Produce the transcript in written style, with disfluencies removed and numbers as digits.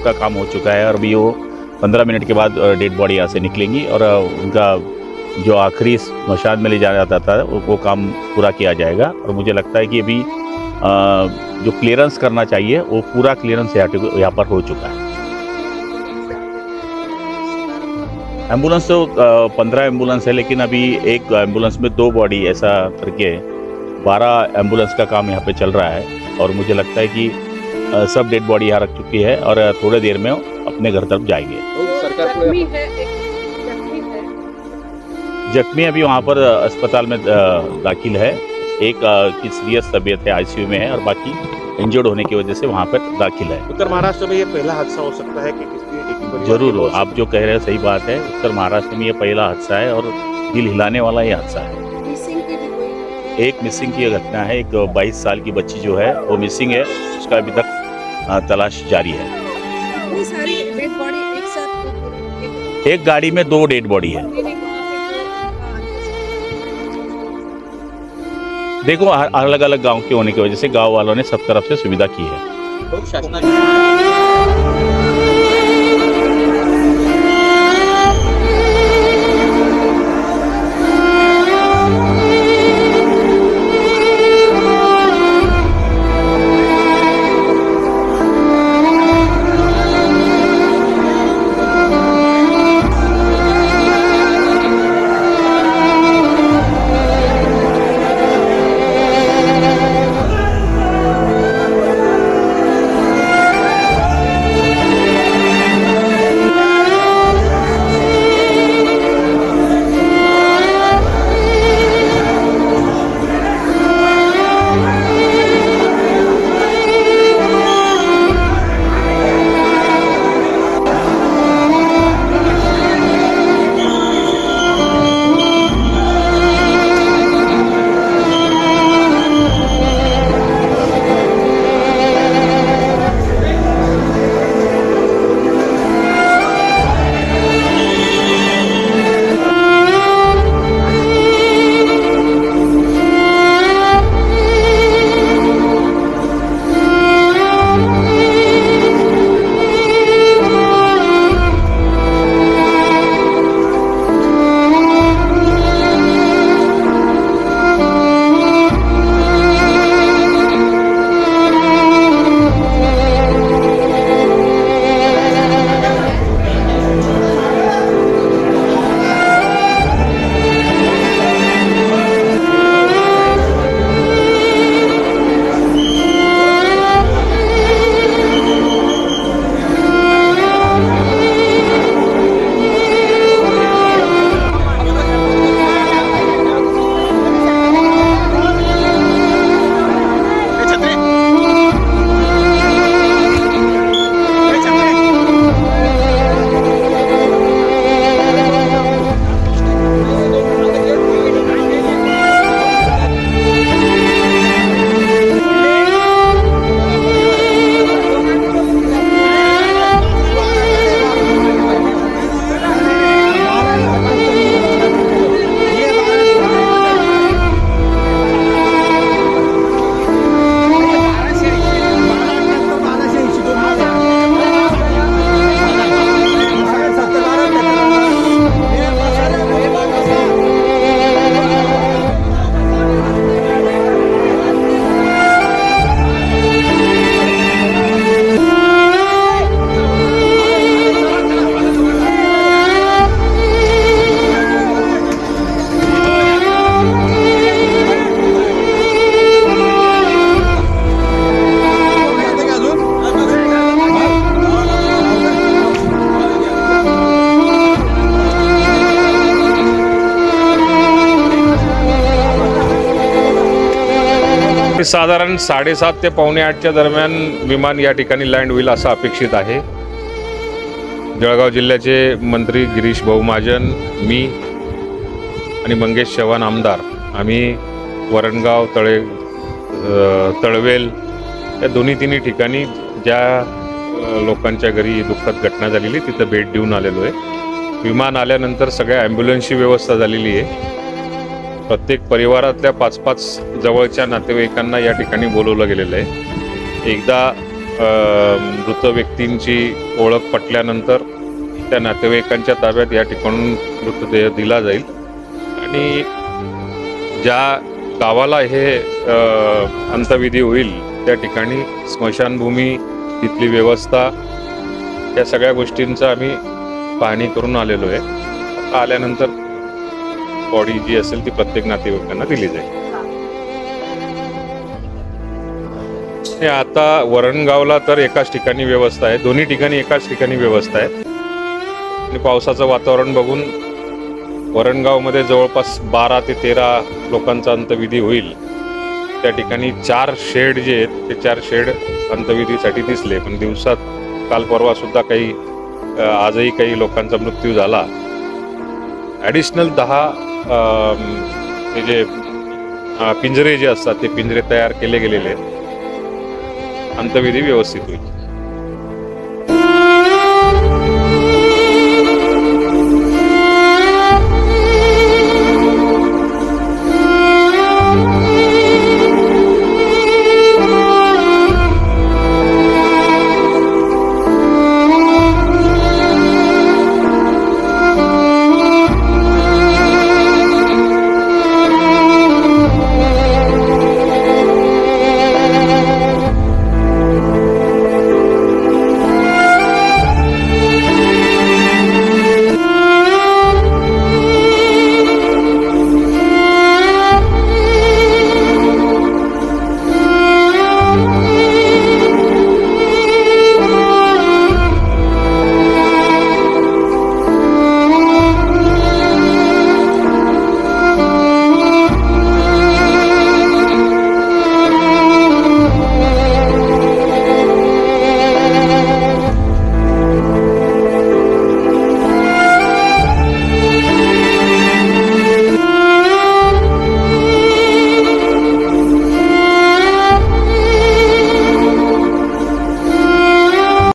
का काम हो चुका है और अभी वो 15 मिनट के बाद डेड बॉडी यहाँ से निकलेंगी और उनका जो आखिरी स्मशान में ले जाया जाता था वो काम पूरा किया जाएगा। और मुझे लगता है कि अभी जो क्लियरेंस करना चाहिए वो पूरा क्लियरेंस यहाँ पर हो चुका है। एम्बुलेंस तो 15 एम्बुलेंस है, लेकिन अभी एक एम्बुलेंस में 2 बॉडी ऐसा करके 12 एम्बुलेंस का काम यहाँ पे चल रहा है। और मुझे लगता है कि सब डेड बॉडी यहाँ रख चुकी है और थोड़े देर में अपने घर तरफ जाएंगे। जख्मी अभी वहाँ पर अस्पताल में दाखिल है। एक की सीरियस तबीयत है, आईसीयू में है, और बाकी इंजर्ड होने की वजह से वहाँ पर दाखिल है। उत्तर महाराष्ट्र में ये पहला हादसा हो सकता है कि जरूर हो, आप जो कह रहे हैं सही बात है। उत्तर महाराष्ट्र में ये पहला हादसा है और दिल हिलाने वाला ये हादसा है। एक मिसिंग की घटना है, एक 22 साल की बच्ची जो है वो मिसिंग है, उसका अभी तक तलाश जारी है। सारी डेड बॉडी एक साथ एक गाड़ी में 2 डेड बॉडी है। देखो अलग अलग गांव के होने की वजह से गांव वालों ने सब तरफ से सुविधा की है। साधारण 7:30 ते 7:45च्या दरम्यान विमान या ठिकाणी लँड होईल असं अपेक्षित आहे। जळगाव जिल्ह्याचे मंत्री गिरीश भाऊ महाजन, मी आणि मंगेश चव्हाण आमदार आम्ही वरणगाव तळवेल या दोन्ही ठिकाणी ज्या लोकांच्या घरी दुःखद घटना झालेली तिथं भेट देऊन आलेलो आहे। विमान आल्यानंतर सगळ्या ॲम्ब्युलन्सची व्यवस्था झालेली आहे। प्रत्येक परिवारातल्या 5-5 जवळच्या नातेवाईकांना या ठिकाणी बोलवलं गेलेलं आहे। एकदा मृत व्यक्तींची ओळख पटल्यानंतर त्या नातेवाईकांच्या ताब्यात या ठिकाणून मृतदेह दिला जाईल आणि ज्या गावाला हे अंत्यविधी होईल त्या ठिकाणी स्मशानभूमी, तिथली व्यवस्था, या सगळ्या गोष्टींचा आम्ही पाहणी करून आलेलो आहे. आता आल्यानंतर बॉडी जी असेल ती प्रत्येक नातेवाईकांना दिली जाईल. आता वरणगावला तर एकाच ठिकाणी व्यवस्था आहे, दोन्ही ठिकाणी एकाच ठिकाणी व्यवस्था आहे आणि पावसाचं वातावरण बघून वरणगावमध्ये जवळपास 12 ते 13 लोकांचा अंत्यविधी होईल. त्या ठिकाणी 4 शेड जे आहेत ते 4 शेड अंत्यविधीसाठी दिसले, पण दिवसात काल परवा सुद्धा काही आजही काही लोकांचा मृत्यू झाला. ॲडिशनल 10 हे जे पिंजरे जे असतात ते पिंजरे तयार केले गेलेले आहेत. अंत्यविधी व्यवस्थित होईल.